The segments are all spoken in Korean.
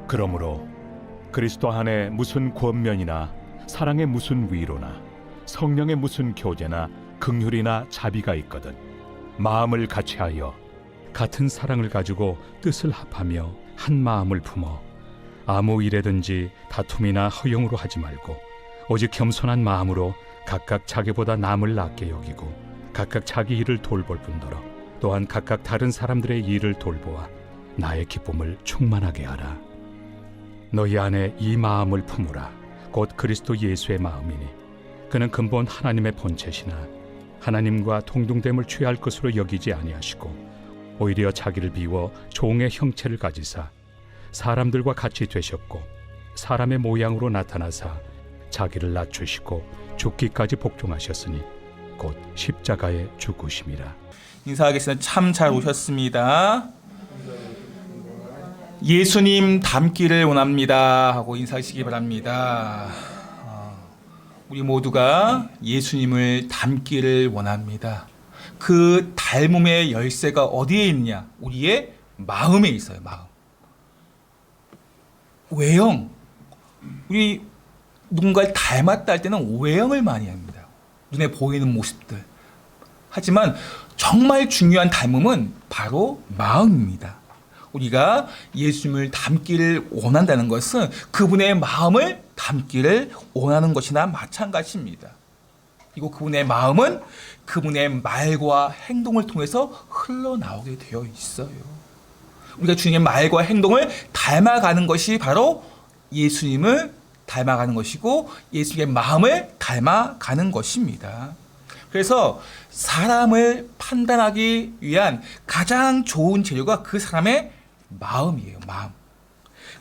그러므로 그리스도 안에 무슨 권면이나 사랑의 무슨 위로나 성령의 무슨 교제나 긍휼이나 자비가 있거든 마음을 같이하여 같은 사랑을 가지고 뜻을 합하며 한 마음을 품어 아무 일에든지 다툼이나 허용으로 하지 말고 오직 겸손한 마음으로 각각 자기보다 남을 낫게 여기고 각각 자기 일을 돌볼 뿐더러 또한 각각 다른 사람들의 일을 돌보아 나의 기쁨을 충만하게 하라. 너희 안에 이 마음을 품으라. 곧 그리스도 예수의 마음이니 그는 근본 하나님의 본체시나 하나님과 동등됨을 취할 것으로 여기지 아니하시고 오히려 자기를 비워 종의 형체를 가지사 사람들과 같이 되셨고 사람의 모양으로 나타나사 자기를 낮추시고 죽기까지 복종하셨으니 곧 십자가에 죽으심이라. 인사하겠습니다. 참 잘 오셨습니다. 예수님 닮기를 원합니다 하고 인사하시기 바랍니다. 우리 모두가 예수님을 닮기를 원합니다. 그 닮음의 열쇠가 어디에 있냐? 우리의 마음에 있어요. 마음. 외형. 우리 누군가를 닮았다 할 때는 외형을 많이 합니다. 눈에 보이는 모습들. 하지만 정말 중요한 닮음은 바로 마음입니다. 우리가 예수님을 닮기를 원한다는 것은 그분의 마음을 닮기를 원하는 것이나 마찬가지입니다. 그리고 그분의 마음은 그분의 말과 행동을 통해서 흘러나오게 되어 있어요. 우리가 주님의 말과 행동을 닮아가는 것이 바로 예수님을 닮아가는 것이고 예수님의 마음을 닮아가는 것입니다. 그래서 사람을 판단하기 위한 가장 좋은 재료가 그 사람의 마음이에요. 마음.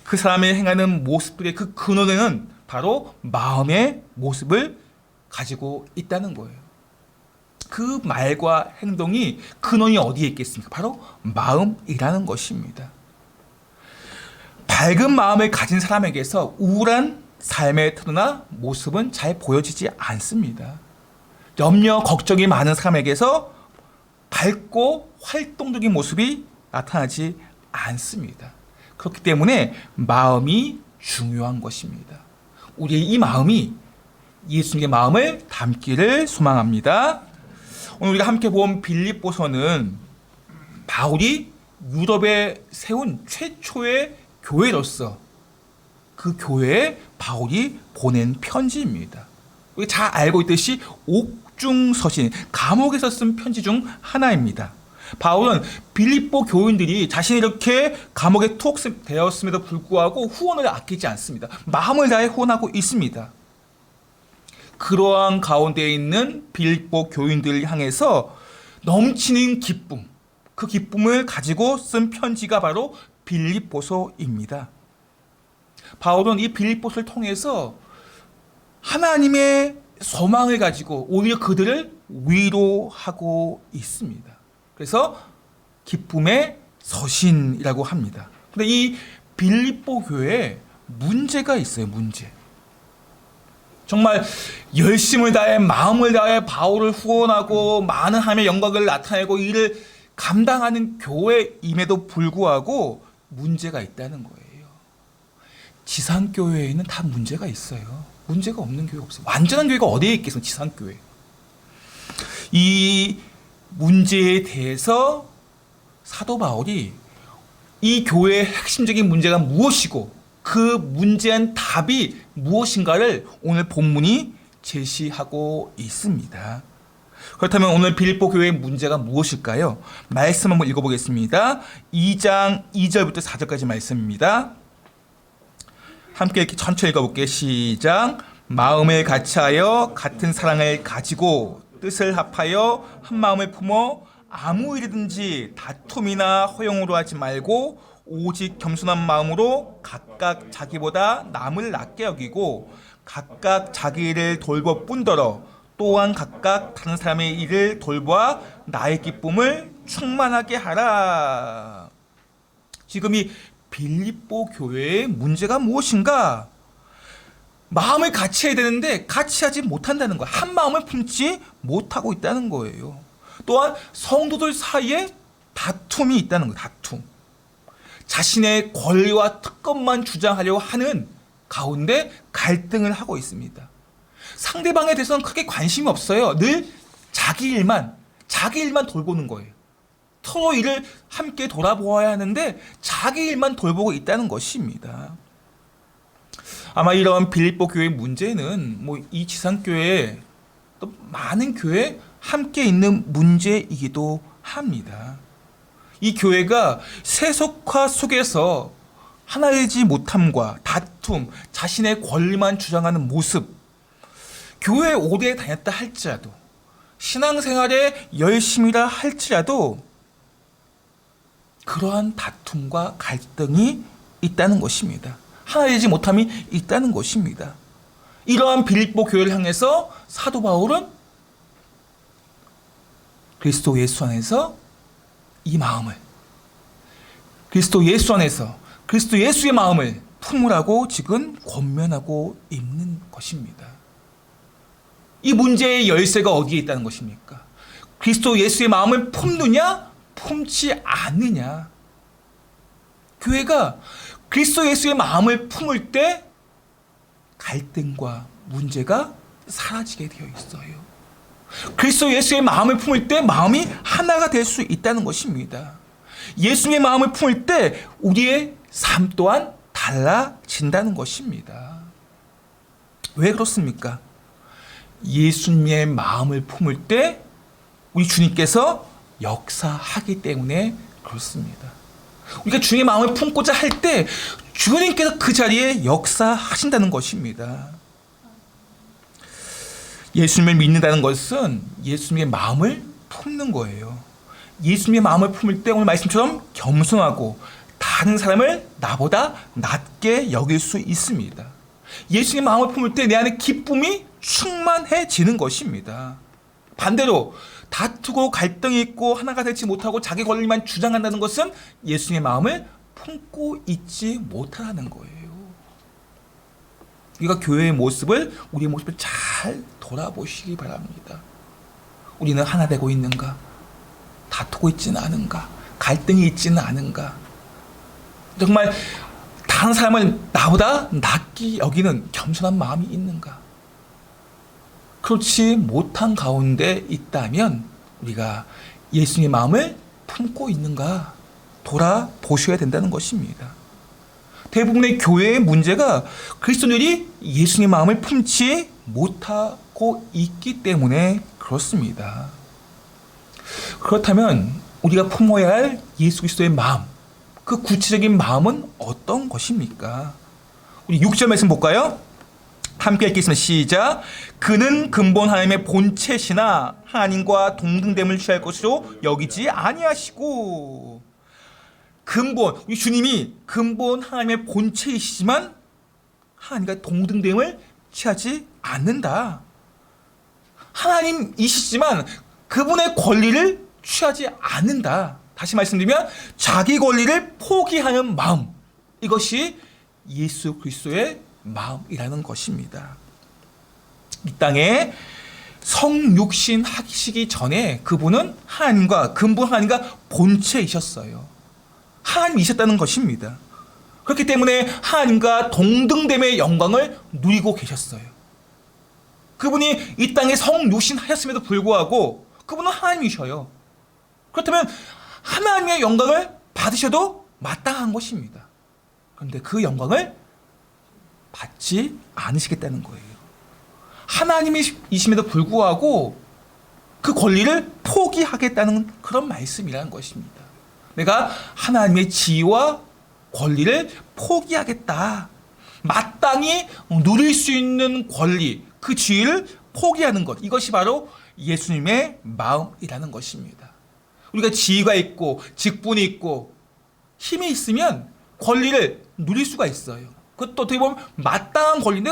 그 사람이 행하는 모습들의 그 근원에는 바로 마음의 모습을 가지고 있다는 거예요. 그 말과 행동이 근원이 어디에 있겠습니까? 바로 마음이라는 것입니다. 밝은 마음을 가진 사람에게서 우울한 삶의 태도나 모습은 잘 보여지지 않습니다. 염려, 걱정이 많은 사람에게서 밝고 활동적인 모습이 나타나지 않습니다. 그렇기 때문에 마음이 중요한 것입니다. 우리의 이 마음이 예수님의 마음을 닮기를 소망합니다. 오늘 우리가 함께 본 빌립보서는 바울이 유럽에 세운 최초의 교회로서 그 교회에 바울이 보낸 편지입니다. 우리 잘 알고 있듯이 옥중서신, 감옥에서 쓴 편지 중 하나입니다. 바울은 빌립보 교인들이 자신이 이렇게 감옥에 투옥되었음에도 불구하고 후원을 아끼지 않습니다. 마음을 다해 후원하고 있습니다. 그러한 가운데 있는 빌립보 교인들을 향해서 넘치는 기쁨, 그 기쁨을 가지고 쓴 편지가 바로 빌립보서입니다. 바울은 이 빌립보서를 통해서 하나님의 소망을 가지고 오히려 그들을 위로하고 있습니다. 그래서 기쁨의 서신이라고 합니다. 그런데 이 빌립보 교회에 문제가 있어요. 문제. 정말 열심을 다해 마음을 다해 바울을 후원하고 많은 하나님의 영광을 나타내고 이를 감당하는 교회임에도 불구하고 문제가 있다는 거예요. 지상교회에는 다 문제가 있어요. 문제가 없는 교회가 없어요. 완전한 교회가 어디에 있겠어요? 지상교회. 이 문제에 대해서 사도 바울이 이 교회의 핵심적인 문제가 무엇이고 그 문제한 답이 무엇인가를 오늘 본문이 제시하고 있습니다. 그렇다면 오늘 빌립보 교회의 문제가 무엇일까요? 말씀 한번 읽어보겠습니다. 2장 2절부터 4절까지 말씀입니다. 함께 이렇게 천천히 읽어볼게요. 시작. 마음을 같이하여 같은 사랑을 가지고 뜻을 합하여 한 마음을 품어 아무 일이든지 다툼이나 허용으로 하지 말고 오직 겸손한 마음으로 각각 자기보다 남을 낫게 여기고 각각 자기 일을 돌볼 뿐더러 또한 각각 다른 사람의 일을 돌보아 나의 기쁨을 충만하게 하라. 지금 이 빌립보 교회의 문제가 무엇인가? 마음을 같이 해야 되는데 같이 하지 못한다는 거예요. 한 마음을 품지 못하고 있다는 거예요. 또한 성도들 사이에 다툼이 있다는 거예요. 다툼. 자신의 권리와 특권만 주장하려고 하는 가운데 갈등을 하고 있습니다. 상대방에 대해서는 크게 관심이 없어요. 늘 자기 일만 돌보는 거예요. 서로 일을 함께 돌아보아야 하는데 자기 일만 돌보고 있다는 것입니다. 아마 이런 빌립보 교회 문제는 이 지상교회 또 많은 교회 함께 있는 문제이기도 합니다. 이 교회가 세속화 속에서 하나이지 못함과 다툼, 자신의 권리만 주장하는 모습, 교회에 오래 다녔다 할지라도, 신앙생활에 열심이라 할지라도 그러한 다툼과 갈등이 있다는 것입니다. 하나이지 못함이 있다는 것입니다. 이러한 빌립보 교회를 향해서 사도 바울은 그리스도 예수 안에서 이 마음을, 그리스도 예수 안에서 그리스도 예수의 마음을 품으라고 지금 권면하고 있는 것입니다. 이 문제의 열쇠가 어디에 있다는 것입니까? 그리스도 예수의 마음을 품느냐, 품지 않느냐. 교회가 그리스도 예수의 마음을 품을 때 갈등과 문제가 사라지게 되어 있어요. 그리스도 예수의 마음을 품을 때 마음이 하나가 될 수 있다는 것입니다. 예수님의 마음을 품을 때 우리의 삶 또한 달라진다는 것입니다. 왜 그렇습니까? 예수님의 마음을 품을 때 우리 주님께서 역사하기 때문에 그렇습니다. 우리가 주님의 마음을 품고자 할 때 주님께서 그 자리에 역사하신다는 것입니다. 예수님을 믿는다는 것은 예수님의 마음을 품는 거예요. 예수님의 마음을 품을 때 오늘 말씀처럼 겸손하고 다른 사람을 나보다 낮게 여길 수 있습니다. 예수님의 마음을 품을 때 내 안에 기쁨이 충만해지는 것입니다. 반대로 다투고 갈등이 있고 하나가 되지 못하고 자기 권리만 주장한다는 것은 예수님의 마음을 품고 있지 못하는 거예요. 우리가 교회의 모습을, 우리의 모습을 잘 돌아보시기 바랍니다. 우리는 하나 되고 있는가? 다투고 있지는 않은가? 갈등이 있지는 않은가? 정말 다른 사람을 나보다 낮게 여기는 겸손한 마음이 있는가? 그렇지 못한 가운데 있다면 우리가 예수님의 마음을 품고 있는가 돌아보셔야 된다는 것입니다. 대부분의 교회의 문제가 그리스도인들이 예수님의 마음을 품지 못하고 있기 때문에 그렇습니다. 그렇다면 우리가 품어야 할 예수 그리스도의 마음, 그 구체적인 마음은 어떤 것입니까? 우리 6절 말씀 볼까요? 함께 읽겠습니다. 시작. 그는 근본 하나님의 본체시나 하나님과 동등됨을 취할 것으로 여기지 아니하시고. 근본, 우리 주님이 근본 하나님의 본체이시지만 하나님과 동등됨을 취하지 않는다. 하나님이시지만 그분의 권리를 취하지 않는다. 다시 말씀드리면 자기 권리를 포기하는 마음, 이것이 예수 그리스도의 마음이라는 것입니다. 이 땅에 성육신 하시기 전에 그분은 하나님과, 근본 하나님과 본체이셨어요. 하나님이셨다는 것입니다. 그렇기 때문에 하나님과 동등됨의 영광을 누리고 계셨어요. 그분이 이 땅에 성육신 하셨음에도 불구하고 그분은 하나님이셔요. 그렇다면 하나님의 영광을 받으셔도 마땅한 것입니다. 그런데 그 영광을 받지 않으시겠다는 거예요. 하나님이심에도 불구하고 그 권리를 포기하겠다는 그런 말씀이라는 것입니다. 내가 하나님의 지위와 권리를 포기하겠다. 마땅히 누릴 수 있는 권리, 그 지위를 포기하는 것, 이것이 바로 예수님의 마음이라는 것입니다. 우리가 지위가 있고 직분이 있고 힘이 있으면 권리를 누릴 수가 있어요. 그것도 어떻게 보면 마땅한 권리,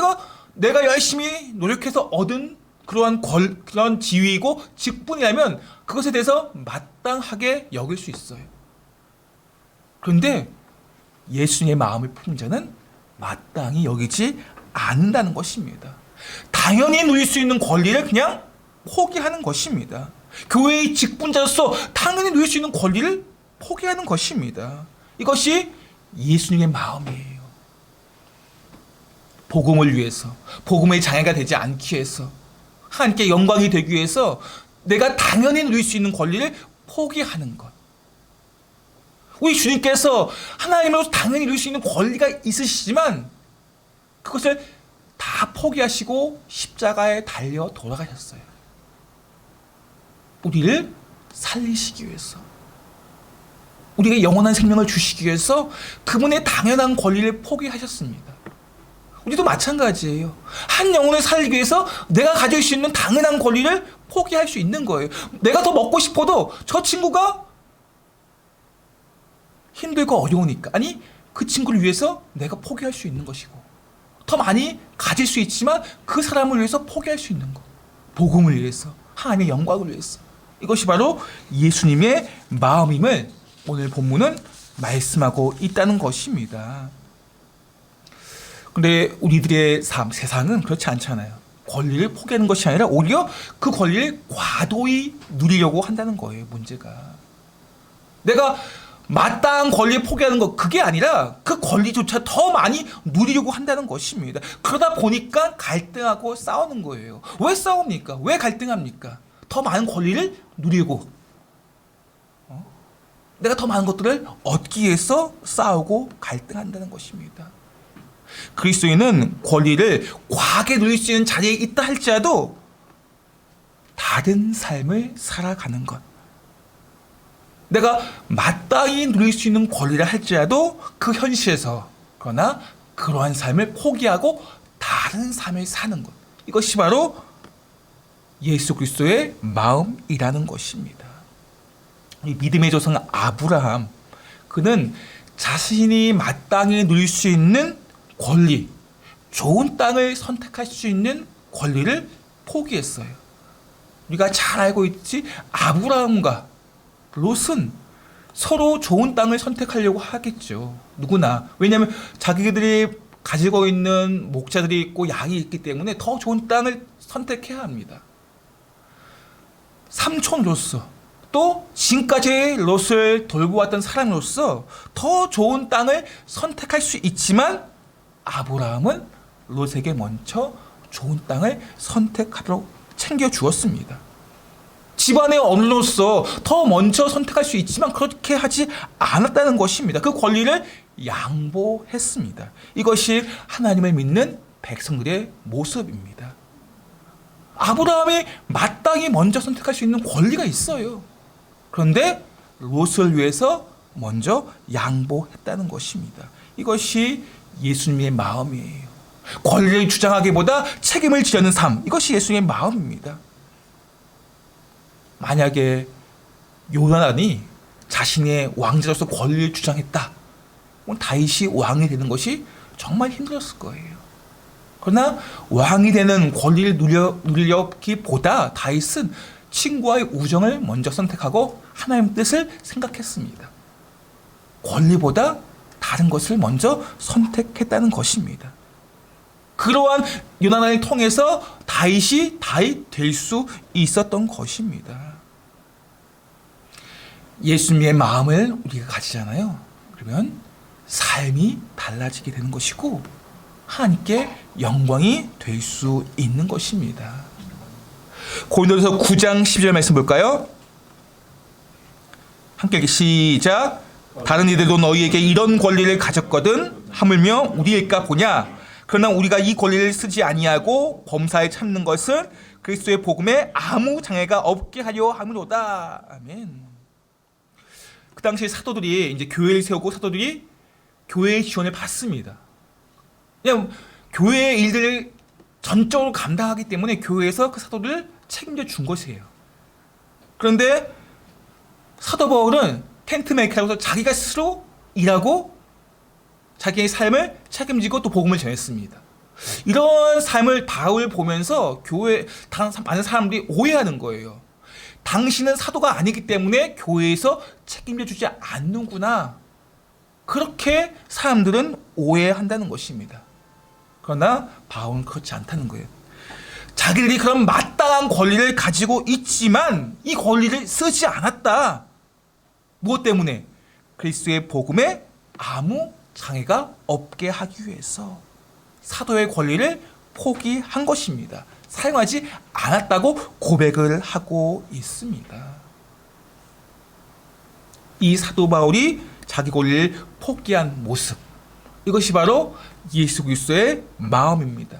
내가 열심히 노력해서 얻은 그런 지위이고 직분이라면 그것에 대해서 마땅하게 여길 수 있어요. 그런데 예수님의 마음을 품은 자는 마땅히 여기지 않는다는 것입니다. 당연히 누릴 수 있는 권리를 그냥 포기하는 것입니다. 교회의 직분자로서 당연히 누릴 수 있는 권리를 포기하는 것입니다. 이것이 예수님의 마음이에요. 복음을 위해서, 복음의 장애가 되지 않기 위해서, 하나님께 영광이 되기 위해서 내가 당연히 누릴 수 있는 권리를 포기하는 것. 우리 주님께서 하나님으로서 당연히 누릴 수 있는 권리가 있으시지만 그것을 다 포기하시고 십자가에 달려 돌아가셨어요. 우리를 살리시기 위해서, 우리가 영원한 생명을 주시기 위해서 그분의 당연한 권리를 포기하셨습니다. 우리도 마찬가지예요. 한 영혼을 살리기 위해서 내가 가질 수 있는 당연한 권리를 포기할 수 있는 거예요. 내가 더 먹고 싶어도 저 친구가 힘들고 어려우니까, 아니 그 친구를 위해서 내가 포기할 수 있는 것이고, 더 많이 가질 수 있지만 그 사람을 위해서 포기할 수 있는 것, 복음을 위해서, 하나님의 영광을 위해서. 이것이 바로 예수님의 마음임을 오늘 본문은 말씀하고 있다는 것입니다. 근데 우리들의 삶, 세상은 그렇지 않잖아요. 권리를 포기하는 것이 아니라 오히려 그 권리를 과도히 누리려고 한다는 거예요, 문제가. 내가 마땅한 권리를 포기하는 것, 그게 아니라 그 권리조차 더 많이 누리려고 한다는 것입니다. 그러다 보니까 갈등하고 싸우는 거예요. 왜 싸웁니까? 왜 갈등합니까? 더 많은 권리를 누리고, 내가 더 많은 것들을 얻기 위해서 싸우고 갈등한다는 것입니다. 그리스도인은 권리를 과하게 누릴 수 있는 자리에 있다 할지라도 다른 삶을 살아가는 것, 내가 마땅히 누릴 수 있는 권리를 할지라도 그 현실에서, 그러나 그러한 삶을 포기하고 다른 삶을 사는 것, 이것이 바로 예수 그리스도의 마음이라는 것입니다. 이 믿음의 조상 아브라함, 그는 자신이 마땅히 누릴 수 있는 권리, 좋은 땅을 선택할 수 있는 권리를 포기했어요. 우리가 잘 알고 있지, 아브라함과 롯은 서로 좋은 땅을 선택하려고 하겠죠. 누구나. 왜냐하면 자기들이 가지고 있는 목자들이 있고 양이 있기 때문에 더 좋은 땅을 선택해야 합니다. 삼촌으로서, 또 지금까지 롯을 돌보았던 사람으로서 더 좋은 땅을 선택할 수 있지만 아브라함은 롯에게 먼저 좋은 땅을 선택하도록 챙겨주었습니다. 집안의 어른으로서 더 먼저 선택할 수 있지만 그렇게 하지 않았다는 것입니다. 그 권리를 양보했습니다. 이것이 하나님을 믿는 백성들의 모습입니다. 아브라함이 마땅히 먼저 선택할 수 있는 권리가 있어요. 그런데 롯을 위해서 먼저 양보했다는 것입니다. 이것이 예수님의 마음이에요. 권리를 주장하기보다 책임을 지려는 삶, 이것이 예수님의 마음입니다. 만약에 요나단이 자신의 왕자로서 권리를 주장했다, 다윗이 왕이 되는 것이 정말 힘들었을 거예요. 그러나 왕이 되는 권리를 누리려기보다 다윗은 친구와의 우정을 먼저 선택하고 하나님의 뜻을 생각했습니다. 권리보다 다른 것을 먼저 선택했다는 것입니다. 그러한 요나단을 통해서 다윗이 다윗 될 수 있었던 것입니다. 예수님의 마음을 우리가 가지잖아요. 그러면 삶이 달라지게 되는 것이고 하나님께 영광이 될 수 있는 것입니다. 고린도전서 9장 12절 말씀 볼까요? 함께 시작. 다른 이들도 너희에게 이런 권리를 가졌거든 하물며 우리일까 보냐. 그러나 우리가 이 권리를 쓰지 아니하고 범사에 참는 것은 그리스도의 복음에 아무 장애가 없게 하려 함이로다. 아멘. 그 당시 사도들이 이제 교회를 세우고 사도들이 교회의 지원을 받습니다. 그냥 교회의 일들을 전적으로 감당하기 때문에 교회에서 그 사도를 책임져 준 것이에요. 그런데 사도 바울은 텐트 메이커로서 자기가 스스로 일하고 자기의 삶을 책임지고 또 복음을 전했습니다. 이런 삶을 바울 보면서 교회 많은 사람들이 오해하는 거예요. 당신은 사도가 아니기 때문에 교회에서 책임져 주지 않는구나. 그렇게 사람들은 오해한다는 것입니다. 그러나 바울은 그렇지 않다는 거예요. 자기들이 그런 마땅한 권리를 가지고 있지만 이 권리를 쓰지 않았다. 무엇 때문에? 그리스도의 복음에 아무 장애가 없게 하기 위해서 사도의 권리를 포기한 것입니다. 사용하지 않았다고 고백을 하고 있습니다. 이 사도 바울이 자기 권리를 포기한 모습, 이것이 바로 예수 그리스도의 마음입니다.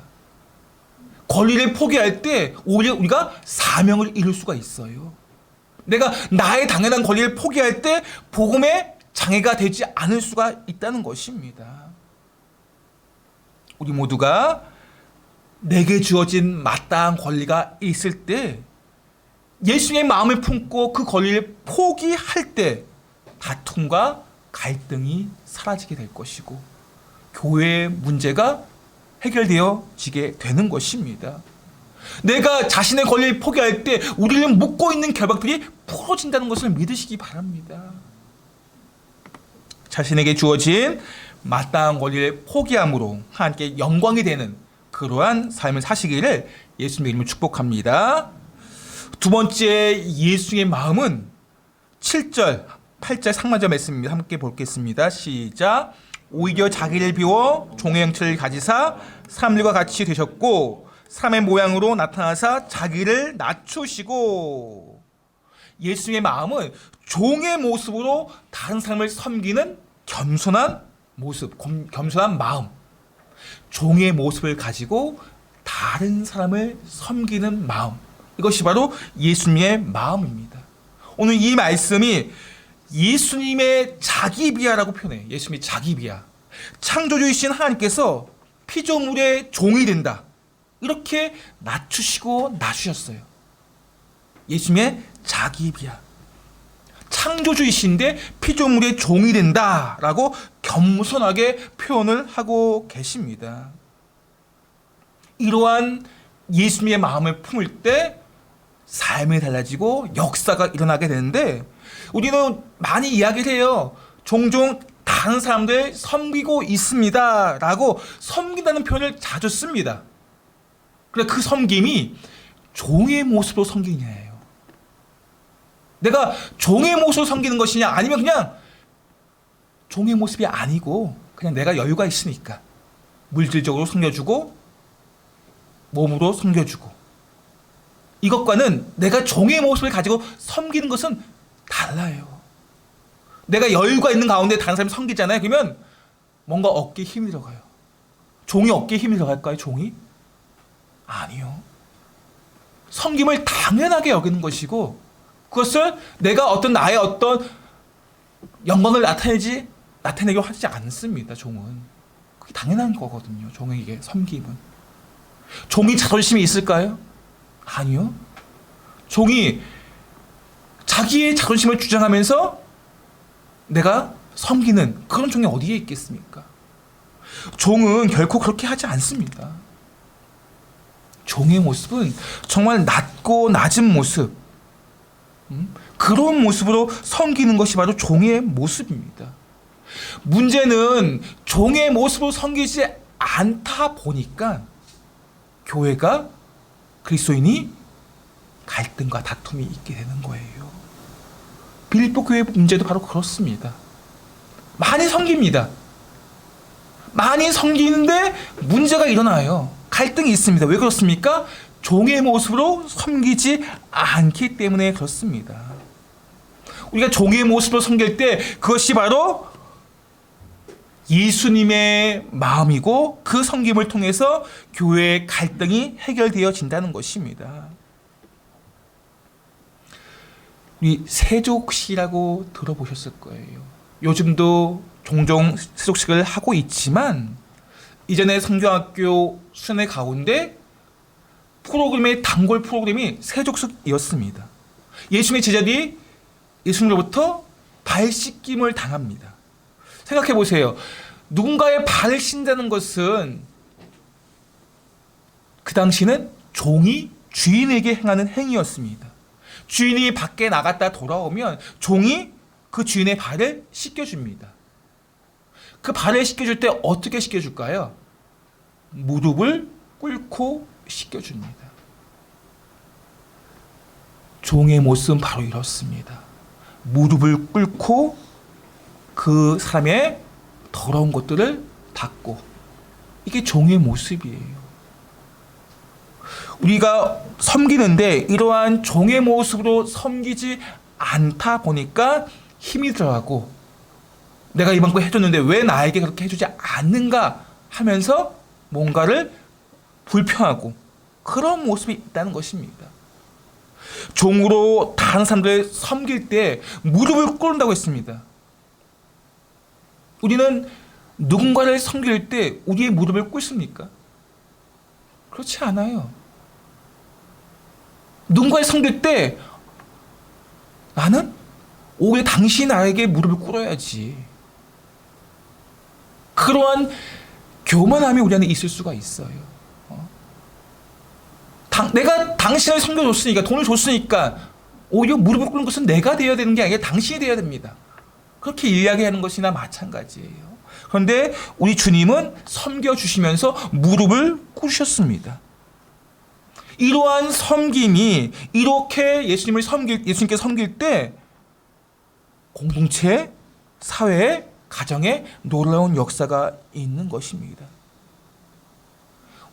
권리를 포기할 때 오히려 우리가 사명을 이룰 수가 있어요. 내가 나의 당연한 권리를 포기할 때 복음의 장애가 되지 않을 수가 있다는 것입니다. 우리 모두가 내게 주어진 마땅한 권리가 있을 때 예수님의 마음을 품고 그 권리를 포기할 때 다툼과 갈등이 사라지게 될 것이고 교회의 문제가 해결되어지게 되는 것입니다. 내가 자신의 권리를 포기할 때 우리를 묶고 있는 결박들이 풀어진다는 것을 믿으시기 바랍니다. 자신에게 주어진 마땅한 권리를 포기함으로 하나님께 영광이 되는 그러한 삶을 사시기를 예수님의 이름으로 축복합니다. 두 번째 예수의 마음은 7절, 8절 상반절 말씀입니다. 함께 보겠습니다. 시작. 오히려 자기를 비워 종의 형체를 가지사 사람들과 같이 되셨고 사람의 모양으로 나타나사 자기를 낮추시고. 예수의 마음은 종의 모습으로 다른 사람을 섬기는 겸손한 모습, 겸손한 마음, 종의 모습을 가지고 다른 사람을 섬기는 마음, 이것이 바로 예수님의 마음입니다. 오늘 이 말씀이 예수님의 자기 비하라고 표현해요. 예수님의 자기 비하. 창조주이신 하나님께서 피조물의 종이 된다, 이렇게 낮추시고 낮추셨어요. 예수님의 자기 비하. 창조주이신데 피조물의 종이 된다라고 겸손하게 표현을 하고 계십니다. 이러한 예수님의 마음을 품을 때 삶이 달라지고 역사가 일어나게 되는데, 우리는 많이 이야기를 해요. 종종 다른 사람들 섬기고 있습니다 라고 섬긴다는 표현을 자주 씁니다. 그런데 그 섬김이 종의 모습으로 섬기느냐예요. 내가 종의 모습으로 섬기는 것이냐, 아니면 그냥 종의 모습이 아니고 그냥 내가 여유가 있으니까 물질적으로 섬겨주고 몸으로 섬겨주고, 이것과는 내가 종의 모습을 가지고 섬기는 것은 달라요. 내가 여유가 있는 가운데 다른 사람이 섬기잖아요. 그러면 뭔가 어깨에 힘이 들어가요. 종이 어깨에 힘이 들어갈까요? 종이? 아니요. 섬김을 당연하게 여기는 것이고, 그것을 내가 나의 어떤 영광을 나타내려고 하지 않습니다. 종은 그게 당연한 거거든요. 종에게 섬김은. 종이 자존심이 있을까요? 아니요. 종이 자기의 자존심을 주장하면서 내가 섬기는 그런 종이 어디에 있겠습니까? 종은 결코 그렇게 하지 않습니다. 종의 모습은 정말 낮고 낮은 모습, 그런 모습으로 섬기는 것이 바로 종의 모습입니다. 문제는 종의 모습으로 섬기지 않다 보니까 교회가, 그리스도인이 갈등과 다툼이 있게 되는 거예요. 빌립보 교회 문제도 바로 그렇습니다. 많이 섬깁니다. 많이 섬기는데 문제가 일어나요. 갈등이 있습니다. 왜 그렇습니까? 종의 모습으로 섬기지 않기 때문에 그렇습니다. 우리가 종의 모습으로 섬길 때 그것이 바로 예수님의 마음이고, 그 섬김을 통해서 교회의 갈등이 해결되어진다는 것입니다. 우리 세족식이라고 들어보셨을 거예요. 요즘도 종종 세족식을 하고 있지만, 이전에 성경학교 수련회 가운데 단골 프로그램이 세족식이었습니다. 예수님의 제자들이 예수님으로부터 발 씻김을 당합니다. 생각해 보세요. 누군가의 발을 씻는다는 것은 그 당시는 종이 주인에게 행하는 행위였습니다. 주인이 밖에 나갔다 돌아오면 종이 그 주인의 발을 씻겨줍니다. 그 발을 씻겨줄 때 어떻게 씻겨줄까요? 무릎을 꿇고 씻겨줍니다. 종의 모습은 바로 이렇습니다. 무릎을 꿇고 그 사람의 더러운 것들을 닦고, 이게 종의 모습이에요. 우리가 섬기는데 이러한 종의 모습으로 섬기지 않다 보니까 힘이 들어가고, 내가 이만큼 해줬는데 왜 나에게 그렇게 해주지 않는가 하면서 뭔가를 불평하고, 그런 모습이 있다는 것입니다. 종으로 다른 사람들을 섬길 때 무릎을 꿇는다고 했습니다. 우리는 누군가를 섬길 때 우리의 무릎을 꿇습니까? 그렇지 않아요. 누군가를 섬길 때 나는 오히려 당신이 나에게 무릎을 꿇어야지. 그러한 교만함이 우리 안에 있을 수가 있어요. 내가 당신을 섬겨줬으니까, 돈을 줬으니까 오히려 무릎을 꿇는 것은 내가 되어야 되는 게 아니라 당신이 되어야 됩니다. 그렇게 이야기하는 것이나 마찬가지예요. 그런데 우리 주님은 섬겨주시면서 무릎을 꿇으셨습니다. 이러한 섬김이, 이렇게 예수님께 섬길 때 공동체, 사회에, 가정에 놀라운 역사가 있는 것입니다.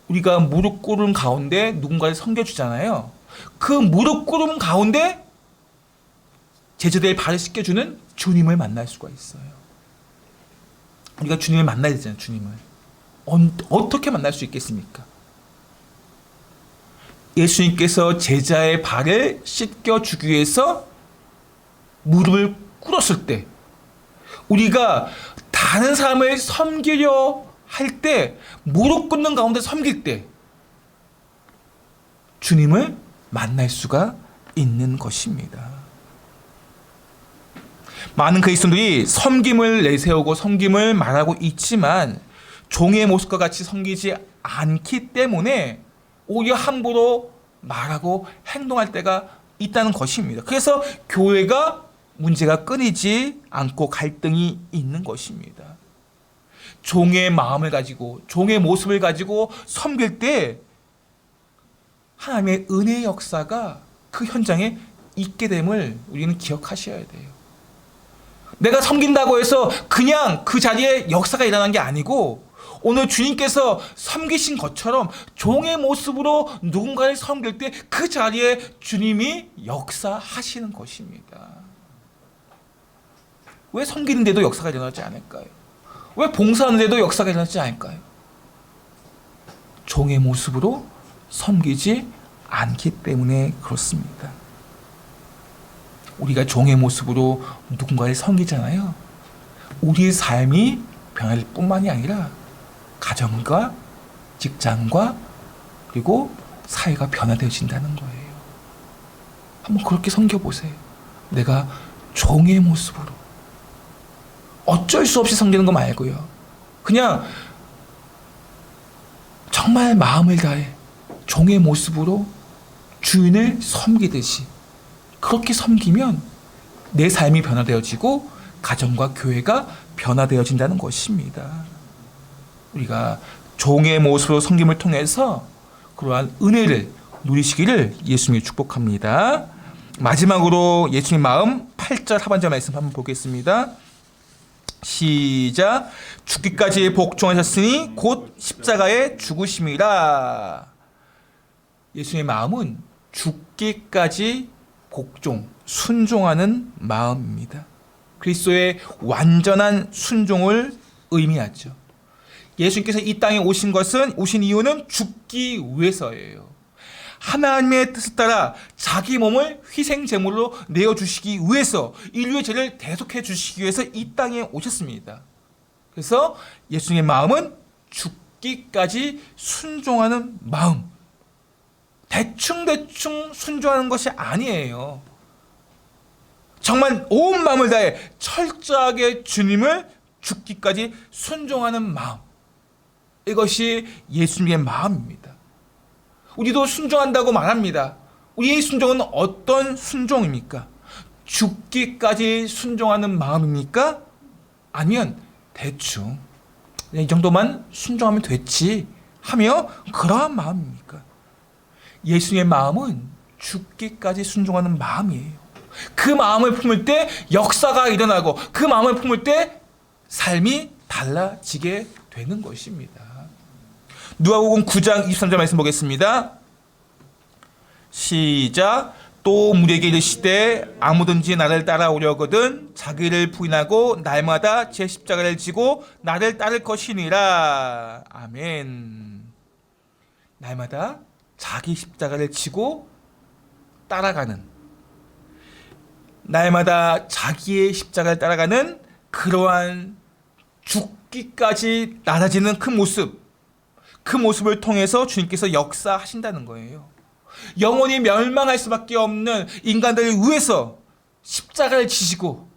우리가 무릎 꿇음 가운데 누군가를 섬겨주잖아요. 그 무릎 꿇음 가운데 제자들의 발을 씻겨주는 주님을 만날 수가 있어요. 우리가 주님을 만나야 되잖아요. 주님을 어떻게 만날 수 있겠습니까? 예수님께서 제자의 발을 씻겨주기 위해서 무릎을 꿇었을 때, 우리가 다른 사람을 섬기려 할 때, 무릎 꿇는 가운데 섬길 때 주님을 만날 수가 있는 것입니다. 많은 그리스도인들이 섬김을 내세우고 섬김을 말하고 있지만 종의 모습과 같이 섬기지 않기 때문에 오히려 함부로 말하고 행동할 때가 있다는 것입니다. 그래서 교회가 문제가 끊이지 않고 갈등이 있는 것입니다. 종의 마음을 가지고, 종의 모습을 가지고 섬길 때 하나님의 은혜의 역사가 그 현장에 있게 됨을 우리는 기억하셔야 돼요. 내가 섬긴다고 해서 그냥 그 자리에 역사가 일어난 게 아니고, 오늘 주님께서 섬기신 것처럼 종의 모습으로 누군가를 섬길 때 그 자리에 주님이 역사하시는 것입니다. 왜 섬기는데도 역사가 일어나지 않을까요? 왜 봉사하는데도 역사가 일어나지 않을까요? 종의 모습으로 섬기지 않기 때문에 그렇습니다. 우리가 종의 모습으로 누군가를 섬기잖아요. 우리의 삶이 변할 뿐만이 아니라 가정과 직장과 그리고 사회가 변화되어진다는 거예요. 한번 그렇게 섬겨보세요. 내가 종의 모습으로, 어쩔 수 없이 섬기는 거 말고요. 그냥 정말 마음을 다해 종의 모습으로 주인을 섬기듯이 그렇게 섬기면 내 삶이 변화되어지고 가정과 교회가 변화되어진다는 것입니다. 우리가 종의 모습으로 섬김을 통해서 그러한 은혜를 누리시기를 예수님이 축복합니다. 마지막으로 예수님 마음 8절 하반절 말씀 한번 보겠습니다. 시작. 죽기까지 복종하셨으니 곧 십자가에 죽으심이라. 예수님의 마음은 죽기까지 복종, 순종하는 마음입니다. 그리스도의 완전한 순종을 의미하죠. 예수님께서 이 땅에 오신 이유는 죽기 위해서예요. 하나님의 뜻을 따라 자기 몸을 희생 제물로 내어주시기 위해서, 인류의 죄를 대속해 주시기 위해서 이 땅에 오셨습니다. 그래서 예수님의 마음은 죽기까지 순종하는 마음, 대충 순종하는 것이 아니에요. 정말 온 마음을 다해 철저하게 주님을 죽기까지 순종하는 마음, 이것이 예수님의 마음입니다. 우리도 순종한다고 말합니다. 우리의 순종은 어떤 순종입니까? 죽기까지 순종하는 마음입니까? 아니면 대충 이 정도만 순종하면 됐지 하며 그러한 마음입니까? 예수님의 마음은 죽기까지 순종하는 마음이에요. 그 마음을 품을 때 역사가 일어나고, 그 마음을 품을 때 삶이 달라지게 되는 것입니다. 누가복음 9장 23절 말씀 보겠습니다. 시작. 또 무리에게 이르시되 아무든지 나를 따라오려거든 자기를 부인하고 날마다 제 십자가를 지고 나를 따를 것이니라. 아멘. 날마다 자기 십자가를 지고 따라가는, 날마다 자기의 십자가를 따라가는 그러한 죽기까지 낮아지는 그 모습을 통해서 주님께서 역사하신다는 거예요. 영원히 멸망할 수밖에 없는 인간들을 위해서 십자가를 지시고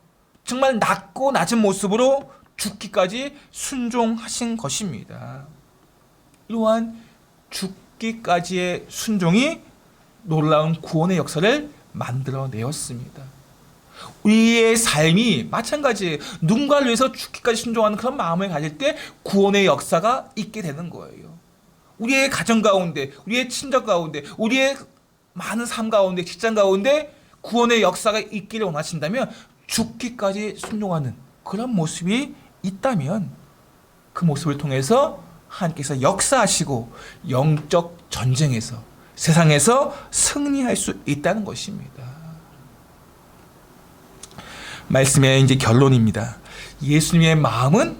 정말 낮고 낮은 모습으로 죽기까지 순종하신 것입니다. 이러한 죽기까지의 순종이 놀라운 구원의 역사를 만들어내었습니다. 우리의 삶이 마찬가지 누군가를 위해서 죽기까지 순종하는 그런 마음을 가질 때 구원의 역사가 있게 되는 거예요. 우리의 가정 가운데, 우리의 친척 가운데, 우리의 많은 삶 가운데, 직장 가운데 구원의 역사가 있기를 원하신다면 죽기까지 순종하는 그런 모습이 있다면 그 모습을 통해서 하나님께서 역사하시고 영적 전쟁에서, 세상에서 승리할 수 있다는 것입니다. 말씀의 이제 결론입니다. 예수님의 마음은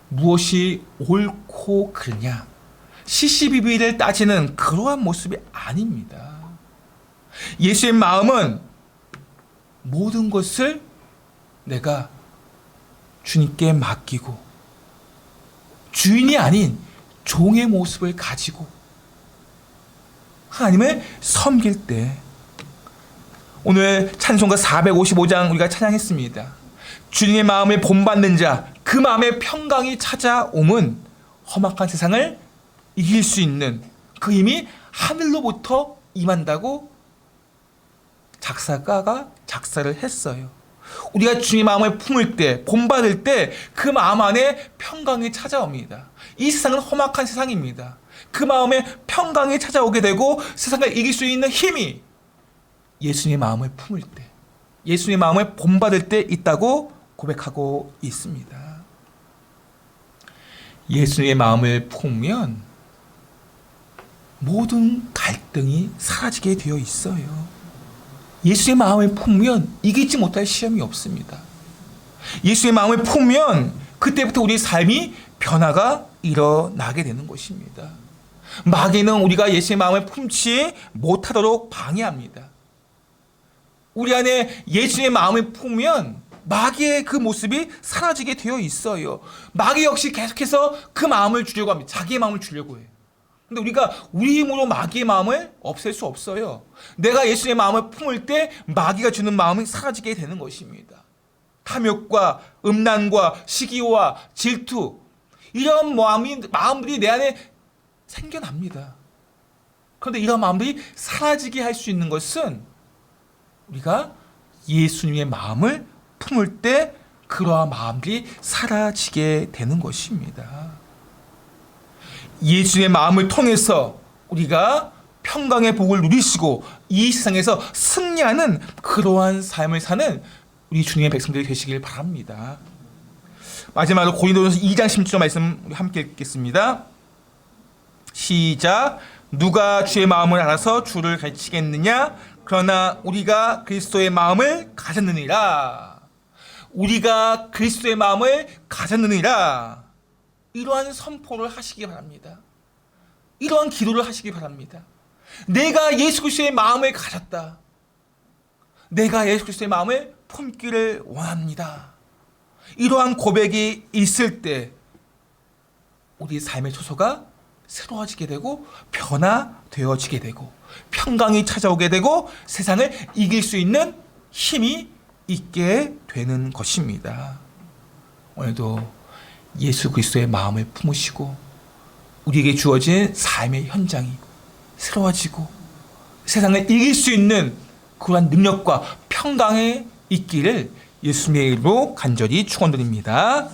무엇이 옳고 그르냐, 시시비비를 따지는 그러한 모습이 아닙니다. 예수의 마음은 모든 것을 내가 주님께 맡기고 주인이 아닌 종의 모습을 가지고 하나님을 섬길 때, 오늘 찬송가 455장 우리가 찬양했습니다. 주님의 마음을 본받는 자, 그 마음의 평강이 찾아옴은 험악한 세상을 이길 수 있는 그 힘이 하늘로부터 임한다고 작사가가 작사를 했어요. 우리가 주님의 마음을 품을 때, 본받을 때 그 마음 안에 평강이 찾아옵니다. 이 세상은 험악한 세상입니다. 그 마음에 평강이 찾아오게 되고 세상을 이길 수 있는 힘이 예수님의 마음을 품을 때, 예수님의 마음을 본받을 때 있다고 고백하고 있습니다. 예수님의 마음을 품으면 모든 갈등이 사라지게 되어 있어요. 예수의 마음을 품으면 이기지 못할 시험이 없습니다. 예수의 마음을 품으면 그때부터 우리의 삶이 변화가 일어나게 되는 것입니다. 마귀는 우리가 예수의 마음을 품지 못하도록 방해합니다. 우리 안에 예수의 마음을 품으면 마귀의 그 모습이 사라지게 되어 있어요. 마귀 역시 계속해서 그 마음을 주려고 합니다. 자기의 마음을 주려고 해요. 근데 우리가 우리 힘으로 마귀의 마음을 없앨 수 없어요. 내가 예수의 마음을 품을 때 마귀가 주는 마음이 사라지게 되는 것입니다. 탐욕과 음란과 시기와 질투, 이런 마음들이 내 안에 생겨납니다. 그런데 이런 마음들이 사라지게 할 수 있는 것은 우리가 예수님의 마음을 품을 때 그러한 마음들이 사라지게 되는 것입니다. 예수의 마음을 통해서 우리가 평강의 복을 누리시고 이 세상에서 승리하는 그러한 삶을 사는 우리 주님의 백성들이 되시길 바랍니다. 마지막으로 고린도전서 2장 16절 말씀 우리 함께 읽겠습니다. 시작. 누가 주의 마음을 알아서 주를 가르치겠느냐? 그러나 우리가 그리스도의 마음을 가졌느니라. 우리가 그리스도의 마음을 가졌느니라. 이러한 선포를 하시기 바랍니다. 이러한 기도를 하시기 바랍니다. 내가 예수 그리스도의 마음을 가졌다. 내가 예수 그리스도의 마음을 품기를 원합니다. 이러한 고백이 있을 때 우리 삶의 초소가 새로워지게 되고 변화되어지게 되고 평강이 찾아오게 되고 세상을 이길 수 있는 힘이 있게 되는 것입니다. 오늘도 예수 그리스도의 마음을 품으시고 우리에게 주어진 삶의 현장이 새로워지고 세상을 이길 수 있는 그러한 능력과 평강에 있기를 예수님의 이름으로 간절히 축원드립니다.